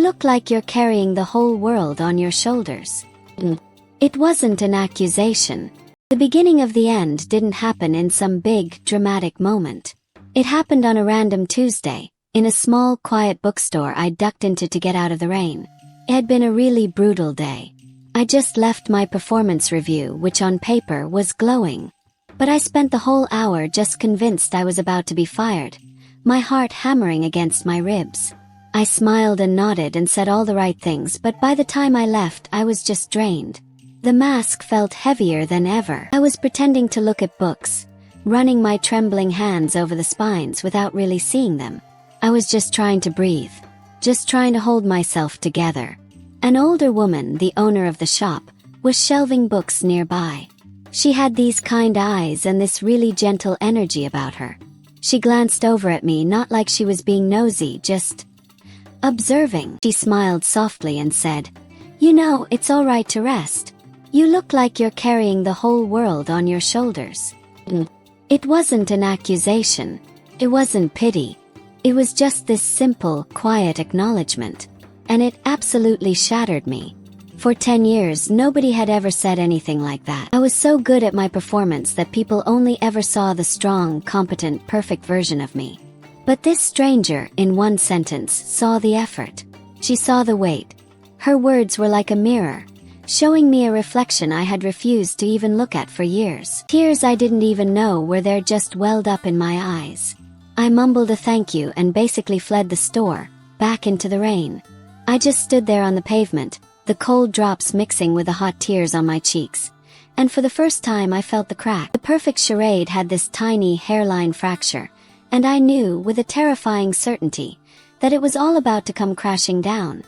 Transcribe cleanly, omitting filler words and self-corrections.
look like you're carrying the whole world on your shoulders." It wasn't an accusation. The beginning of the end didn't happen in some big, dramatic moment. It happened on a random Tuesday, in a small, quiet bookstore I ducked into to get out of the rain. It had been a really brutal day. I just left my performance review, which on paper was glowing. But I spent the whole hour just convinced I was about to be fired, my heart hammering against my ribs. I smiled and nodded and said all the right things, but by the time I left, I was just drained. The mask felt heavier than ever. I was pretending to look at books, running my trembling hands over the spines without really seeing them. I was just trying to breathe, just trying to hold myself together. An older woman, the owner of the shop, was shelving books nearby. She had these kind eyes and this really gentle energy about her. She glanced over at me, not like she was being nosy, just observing. She smiled softly and said, "You know, it's all right to rest. You look like you're carrying the whole world on your shoulders." It wasn't an accusation. It wasn't pity. It was just this simple, quiet acknowledgment. And it absolutely shattered me. For 10 years, nobody had ever said anything like that. I was so good at my performance that people only ever saw the strong, competent, perfect version of me. But this stranger, in one sentence, saw the effort. She saw the weight. Her words were like a mirror, showing me a reflection I had refused to even look at for years. Tears I didn't even know were there just welled up in my eyes. I mumbled a thank you and basically fled the store, back into the rain. I just stood there on the pavement, the cold drops mixing with the hot tears on my cheeks. And for the first time I felt the crack. The perfect charade had this tiny hairline fracture, and I knew, with a terrifying certainty, that it was all about to come crashing down.